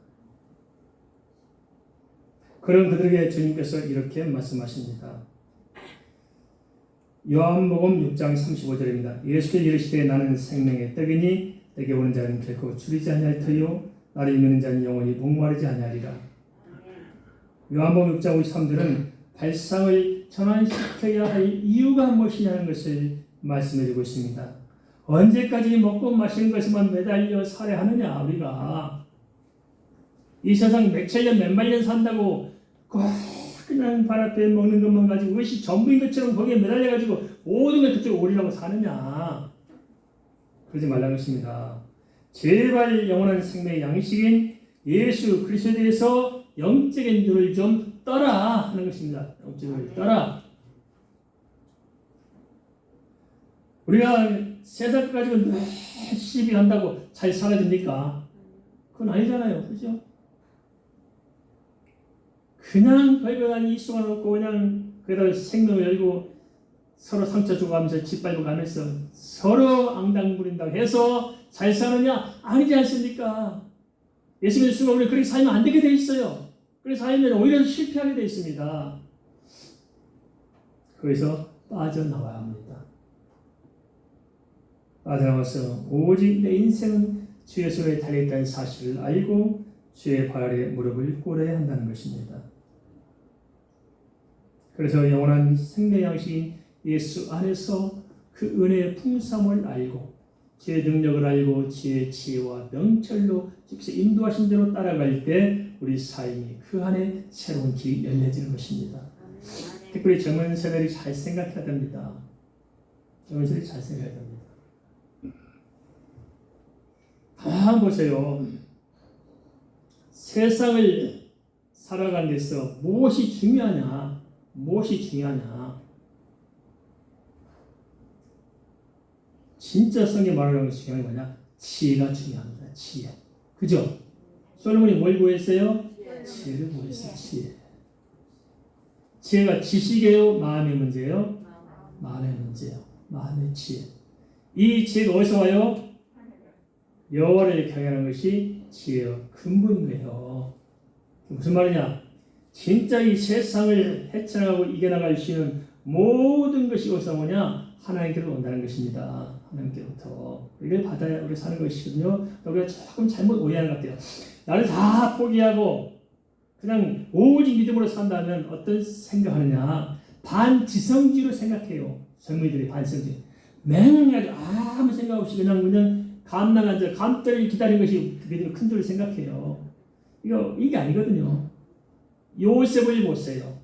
그런 그들에게 주님께서 이렇게 말씀하십니다. 요한복음 6장 35절입니다. 예수께서 이르시되 나는 생명의 떡이니 내게 오는 자는 결코 줄이지 아니할 터요 나를 믿는 자는 영원히 목마르지 아니하리라. 요한복음 6장 53절은 발상을 전환시켜야 할 이유가 무엇이냐는 것을 말씀해주고 있습니다. 언제까지 먹고 마시는 것에만 매달려 살아야 하느냐 우리가. 이 세상 몇천 년 몇만 년 산다고 그냥 발 앞에 먹는 것만 가지고 그것이 전부인 것처럼 거기에 매달려가지고 모든 걸 그쪽으로 오리라고 사느냐. 그러지 말라는 것입니다. 제발 영원한 생명의 양식인 예수 그리스도에 대해서 영적인 눈을 좀 떠라 하는 것입니다. 영적인 눈을 떠라. 우리가 세상 가지고 열심히 한다고 잘 살아집니까? 그건 아니잖아요. 그죠? 그냥 별거한 이 수만 놓고 그냥 그러다 생명을 열고 서로 상처 주고 가면서 짓밟고 가면서 서로 앙당 부린다고 해서 잘 사느냐? 아니지 않습니까? 예수 믿는 순간 우리 그렇게 살면 안 되게 돼 있어요. 그렇게 살면 오히려 실패하게 돼 있습니다. 거기서 빠져나와야 합니다. 빠져나와서 오직 내 인생은 주의 손에 달려있다는 사실을 알고 주의 발 아래 무릎을 꿇어야 한다는 것입니다. 그래서 영원한 생명 양식인 예수 안에서 그 은혜의 풍성을 알고 주의 능력을 알고 주의 지혜와 명철로 직접 인도하신 대로 따라갈 때 우리 삶이 그 안에 새로운 길이 열려지는 것입니다. 특별히 젊은 세대들이 잘 생각해야 됩니다. 젊은 세대들이 잘 생각해야 됩니다. 가만 보세요. 세상을 살아가는 데서 무엇이 중요하냐? 무엇이 중요하냐? 진짜 성경에 말하는 것이 중요한 게 뭐냐? 지혜가 중요합니다. 지혜. 그죠? 솔로몬이 뭘 구했어요? 지혜를 구했어요. 지혜. 지혜가 지식이에요? 마음의 문제예요? 마음의 문제예요. 마음의 지혜. 이 지혜가 어디서 와요? 여호와를 경외하는 것이 지혜의 근본이에요. 무슨 말이냐? 진짜 이 세상을 헤쳐나가고 이겨나갈 수 있는 모든 것이 어디서 오냐? 하나님께로 온다는 것입니다. 하나님께로부터. 이걸 받아야 우리가 사는 것이거든요. 우리가 조금 잘못 오해하는 것 같아요. 나를 다 포기하고 그냥 오직 믿음으로 산다면 어떤 생각하느냐? 반지성주의로 생각해요. 젊은이들이 반지성주의. 맹하게 아무 생각 없이 그냥 감당 앉아 감떨이 기다리는 것이 믿음의 큰 줄을 생각해요. 이게 아니거든요. 요셉을 보세요.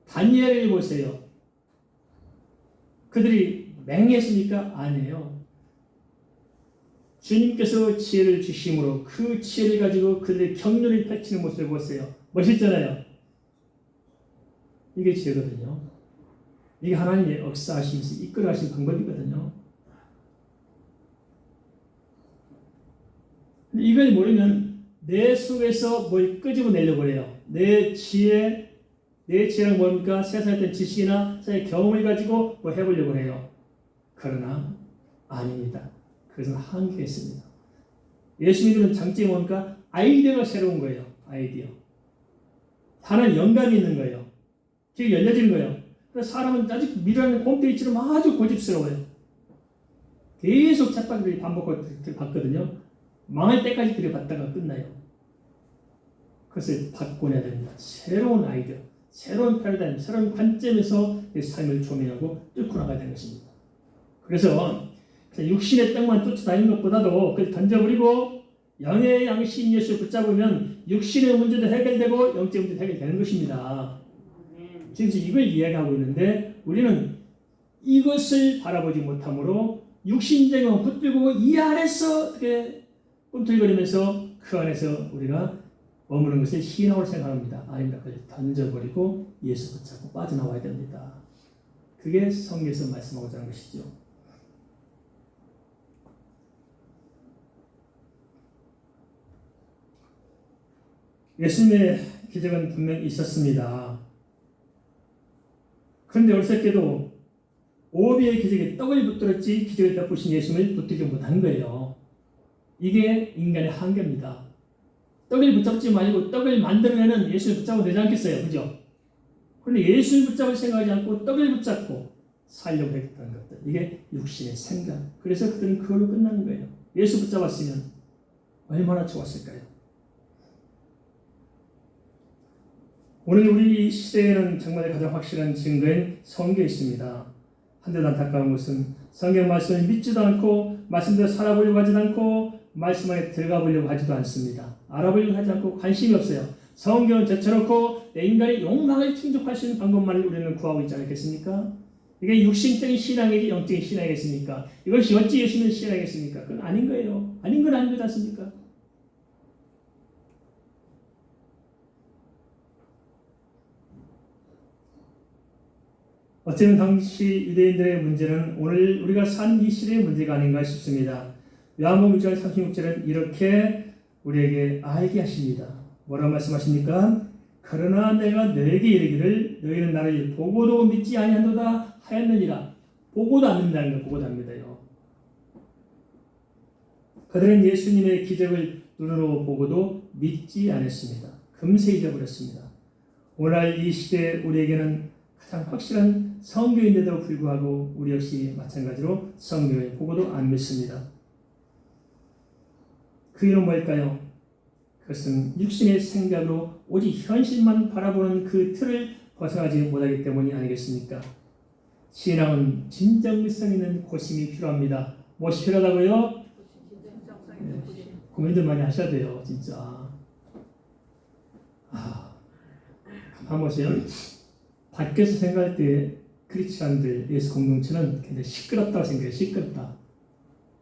다니엘을 보세요. 그들이 맹했습니까? 아니에요. 주님께서 지혜를 주심으로 그 지혜를 가지고 그들의 경륜을 펼치는 모습을 보세요. 멋있잖아요. 이게 지혜거든요. 이게 하나님의 역사하시면서 이끌어가신 방법이거든요. 이걸 모르면 내 속에서 뭘 끄집어내려고 해요. 내 지혜는 뭡니까? 세상에 어떤 지식이나 세상의 경험을 가지고 뭐 해보려고 해요. 그러나 아닙니다. 그것은 한계가 있습니다. 예수 믿는 장점이 뭡니까? 아이디어가 새로운 거예요. 아이디어. 하나는 영감이 있는 거예요. 길이 열려지는 거예요. 그래서 사람은 아직 미래는 홈페이지로 아주 고집스러워요. 계속 쳇바퀴를 반복하고 봤거든요. 망할 때까지 들여봤다가 끝나요. 그것을 바꿔내야 됩니다. 새로운 아이디어, 새로운 패러다임, 새로운 관점에서 내 삶을 조명하고 뚫고 나가야 되는 것입니다. 그래서 육신의 떡만 쫓아다니는 것보다도 그걸 던져버리고 영의 양식인 예수를 붙잡으면 육신의 문제도 해결되고 영적 문제도 해결되는 것입니다. 지금 이걸 이야기하고 있는데 우리는 이것을 바라보지 못하므로 육신적인 붙들고 이 안에서 어떻게 꿈틀거리면서 그 안에서 우리가 머무는 것을 신앙으로 생각합니다. 아닙니다. 그걸 던져버리고 예수 붙잡고 빠져나와야 됩니다. 그게 성경에서 말씀하고자 하는 것이죠. 예수님의 기적은 분명히 있었습니다. 그런데 어리석게도 오비의 기적에 떡을 붙들었지 기적을 베푸신 예수님을 붙들지 못한 거예요. 이게 인간의 한계입니다. 떡을 붙잡지 말고 떡을 만들어내는 예수를 붙잡으면 되지 않겠어요? 그죠? 그런데 예수를 붙잡을 생각하지 않고 떡을 붙잡고 살려고 했던 것들. 이게 육신의 생각. 그래서 그들은 그걸로 끝나는 거예요. 예수 붙잡았으면 얼마나 좋았을까요? 오늘 우리 시대에는 정말 가장 확실한 증거인 성경이 있습니다. 한데도 안타까운 것은 성경 말씀을 믿지도 않고 말씀대로 살아보려고 하지도 않고 말씀 안에 들어가 보려고 하지도 않습니다. 알아보려고 하지 않고 관심이 없어요. 성경은 제쳐놓고 내 인간의 욕망을 충족할 수 있는 방법만을 우리는 구하고 있지 않겠습니까? 이게 육신적인 신앙이지 영적인 신앙이겠습니까? 이것이 어찌 예수님의 신앙이겠습니까? 그건 아닌 거예요. 아닌 건 아닌 거지 않습니까? 어쩌면 당시 유대인들의 문제는 오늘 우리가 사는 이 시대의 문제가 아닌가 싶습니다. 요한복음 6장 36절은 이렇게 우리에게 알게 하십니다. 뭐라고 말씀하십니까? 그러나 내가 너에게 이르기를 너희는 나를 보고도 믿지 아니하노다 하였느니라. 보고도 안 믿는다는 거 보고도 안 믿어요. 그들은 예수님의 기적을 눈으로 보고도 믿지 않았습니다. 금세 잊어버렸습니다. 오늘날 이 시대 우리에게는 가장 확실한 성경인데도 불구하고 우리 역시 마찬가지로 성경을 보고도 안 믿습니다. 그 이유는 뭘까요? 그것은 육신의 생각으로 오직 현실만 바라보는 그 틀을 벗어나지 못하기 때문이 아니겠습니까? 신앙은 진정성 있는 고심이 필요합니다. 무엇이 필요하다고요? 네, 고민들 많이 하셔야 돼요, 진짜. 가만 보세요. 밖에서 생각할 때 크리스찬들, 예수 공동체는 굉장히 시끄럽다고 생각해요. 시끄럽다.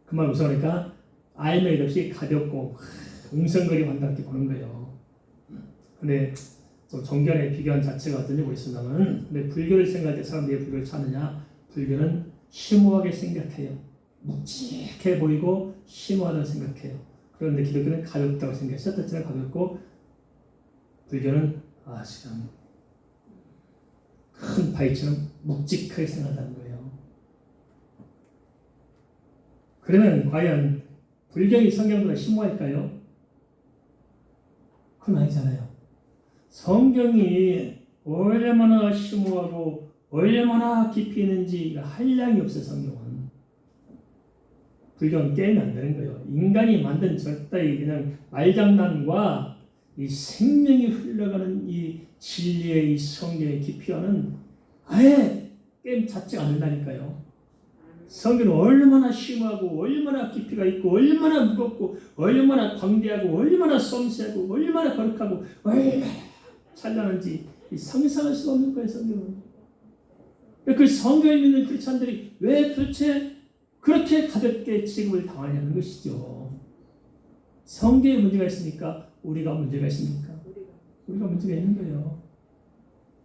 그 말 무슨 말입니까? 알맹이 없이 가볍고 웅성거리고 한다 이렇게 보는 거예요. 근데 좀 종교의 비교한 자체가 어떤지 모르겠습니다만, 근데 불교를 생각할 때 사람들이 불교를 찾느냐? 불교는 심오하게 생각해요. 묵직해 보이고 심오하다고 생각해요. 그런데 기독교는 가볍다고 생각해요. 셔터처럼 가볍고, 불교는 지금 큰 바위처럼 묵직하게 생각한다는 거예요. 그러면 과연 불경이 성경보다 심오할까요? 그건 아니잖아요. 성경이 얼마나 심오하고 얼마나 깊이 있는지 한량이 없어요. 성경은. 불경은 깨면 안 되는 거예요. 인간이 만든 저따위 그냥 말장난과 이 생명이 흘러가는 이 진리의 이 성경의 깊이와는 아예 게임 자체가 안 된다니까요. 성경은 얼마나 심하고 얼마나 깊이가 있고 얼마나 무겁고 얼마나 광대하고 얼마나 섬세하고 얼마나 거룩하고 얼마나 찬란한지 상상할 수 없는 거예요. 성경은. 그 성경을 믿는 크리스찬들이 왜 도대체 그렇게 가볍게 취급을 당하냐는 것이죠. 성경에 문제가 있으니까 우리가 문제가 있습니까? 우리가 문제가 있는 거예요.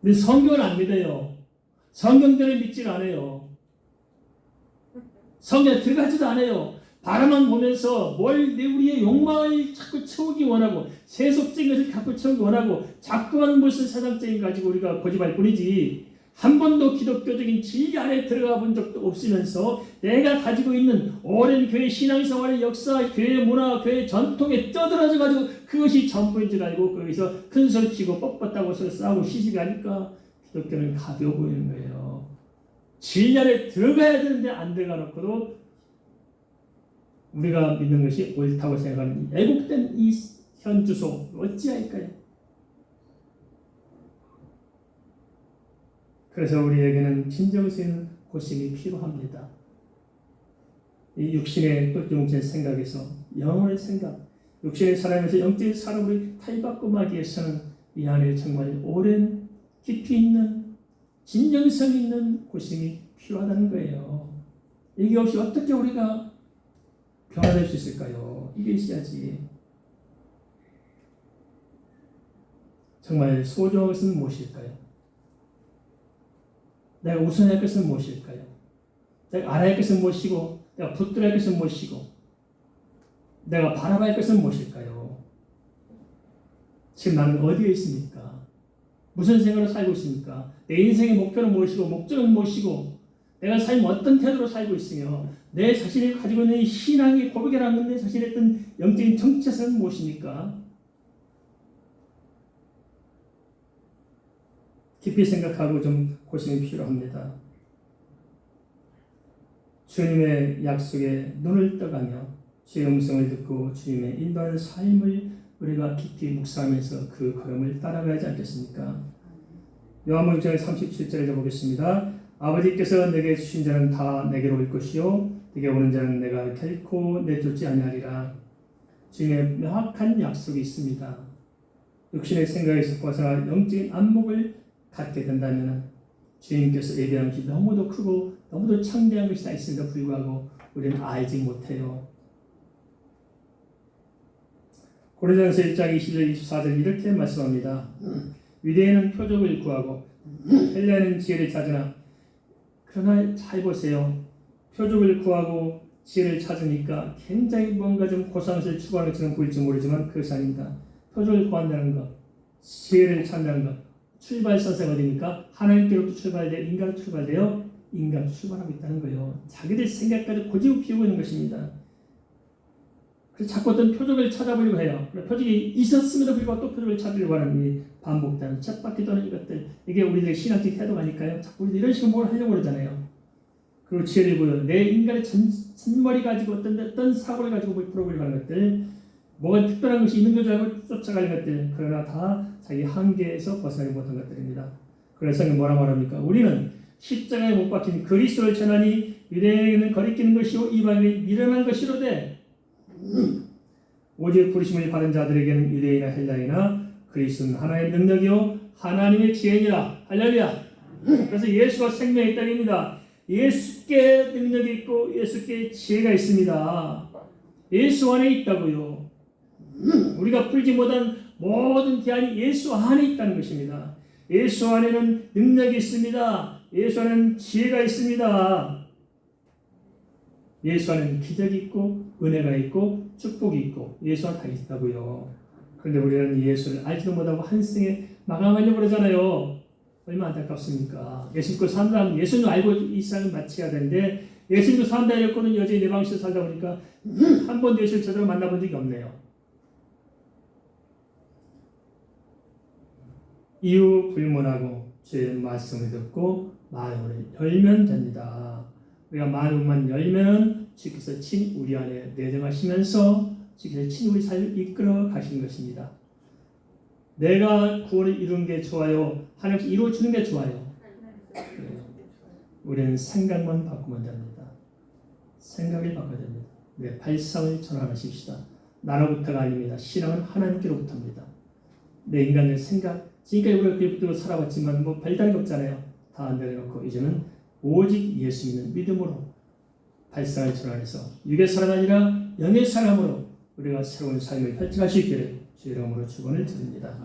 근데 성경을 안 믿어요. 성경대로 믿지 않아요. 성경에 들어가지도 않아요. 바라만 보면서 우리의 욕망을 자꾸 채우기 원하고 세속적인 것을 자꾸 채우기 원하고 자꾸만 무슨 세상적인 가지고 우리가 고집할 뿐이지 한 번도 기독교적인 진리 안에 들어가 본 적도 없으면서 내가 가지고 있는 오랜 교회 신앙생활의 역사, 교회 문화, 교회 전통에 떠들어져 가지고 그것이 전부인 줄 알고 거기서 큰 소리 치고 뻣뻣하고 서로 싸우고 시시하니까 기독교는 가벼워 보이는 거예요. 진리 안에 들어가야 되는데 안 들어가 놓고도 우리가 믿는 것이 옳다고 생각하는 애국된 이 현주소 어찌할까요? 그래서 우리에게는 진정성 있는 고심이 필요합니다. 이 육신의 똘똘뭉친 생각에서 영혼의 생각, 육신의 사람에서 영적인 사람을 탈바꿈하기 위해서는 이 안에 정말 오랜 깊이 있는 진정성 있는 고심이 필요하다는 거예요. 이게 없이 어떻게 우리가 변화될 수 있을까요? 이게 있어야지. 정말 소중한 것은 무엇일까요? 내가 우선할 것은 무엇일까요? 내가 알아야 할 것은 무엇이고 내가 붙들어야 할 것은 무엇이고 내가 바라봐야 할 것은 무엇일까요? 지금 나는 어디에 있습니까? 무슨 생각으로 살고 있습니까? 내 인생의 목표는 무엇이고 목적은 무엇이고 내가 삶 어떤 태도로 살고 있으며 내 자신이 가지고 있는 신앙의 고백이라는 내 자신의 어떤 영적인 정체성은 무엇입니까? 깊이 생각하고 좀 고심이 필요합니다. 주님의 약속에 눈을 떠가며 주의 음성을 듣고 주님의 인도하는 삶을 우리가 깊이 묵상하면서 그 걸음을 따라가야 하지 않겠습니까? 요한복음 6장 37절에 보겠습니다. 아버지께서 내게 주신 자는 다 내게로 올 것이요 내게 오는 자는 내가 결코 내쫓지 아니하리라. 주님의 명확한 약속이 있습니다. 육신의 생각에서 벗어나 영적인 안목을 갖게 된다면 주님께서 예비한 것이 너무도 크고 너무도 창대한 것이 다 있음에도 불구하고 우리는 알지 못해요. 고린도전서 1장 21, 24절 이렇게 말씀합니다. 유대인은 표적을 구하고 헬라인은 지혜를 찾으나 그러나 잘 보세요. 표적을 구하고 지혜를 찾으니까 굉장히 뭔가 좀 고상한 것을 추구하는 것처럼 보일지 모르지만 그것이 아닙니다. 표적을 구한다는 것, 지혜를 찾는다는 것, 출발선상은 어디입니까? 하나님께로부터 출발돼요? 인간으로 출발돼요? 인간으로 출발하고 있다는 거예요. 자기들 생각까지 고집을 피우고 있는 것입니다. 그래서 자꾸 어떤 표적을 찾아보려고 해요. 표적이 있었음에도 불구하고 또 표적을 찾으려고 하는 이 반복되는 쳇바퀴 도는 이것들, 이게 우리들의 신앙적 태도가 아닐까요? 자꾸 우리들 이런 식으로 뭘 하려고 그러잖아요. 그리고 지혜를 보여 내 인간의 잔머리 가지고 어떤 사고를 가지고 풀어보려고 하는 것들, 뭐가 특별한 것이 있는 줄 알고 쫓아가는 것들, 그러나 다 자기 한계에서 벗어나지 못한 것들입니다. 그래서 뭐라고 말합니까? 우리는 십자가에 못 박힌 그리스도를 전하니 유대인은 거리끼는 것이요 이방인은 미련한 것이로되 오직 부르심을 받은 자들에게는 유대인이나 헬라이나 그리스도는 하나님의 능력이요 하나님의 지혜니라. 할렐루야. 그래서 예수가 생명의 땅입니다. 예수께 능력이 있고 예수께 지혜가 있습니다. 예수 안에 있다고요. 우리가 풀지 못한 모든 대안이 예수 안에 있다는 것입니다. 예수 안에는 능력이 있습니다. 예수 안에는 지혜가 있습니다. 예수 안에는 기적이 있고 은혜가 있고 축복이 있고 예수 안에 다 있다고요. 그런데 우리는 예수를 알지도 못하고 한 생에 마감하려고 그러잖아요. 얼마나 안타깝습니까? 예수 믿고 사는 사람, 예수님 알고 이 세상을 마쳐야 되는데 예수 믿고 산다 이랬거든 여전히 내 방식으로 살다 보니까 한 번도 예수를 제대로 만나본 적이 없네요. 이유 불문하고 주의 말씀을 듣고 마음을 열면 됩니다. 우리가 마음만 열면 주께서 친 우리 안에 내정하시면서 주께서 친 우리 삶을 이끌어 가시는 것입니다. 내가 구원을 이루는 게 좋아요? 하나님께서 이루어주는 게 좋아요? 우리는 생각만 바꾸면 됩니다. 생각을 바꿔야 됩니다. 내 발상을 전환하십시다. 나로부터가 아닙니다. 신앙은 하나님께로부터입니다. 내 인간의 생각, 지금까지 우리가 그렇게 붙들고 살아왔지만 뭐 별다른 거 없잖아요. 다 내려놓고 이제는 오직 예수 믿는 믿음으로 발상을 전환해서 육의 사람 아니라 영의 사람으로 우리가 새로운 삶을 펼쳐갈 수 있기를 주의 이름으로 축원을 드립니다.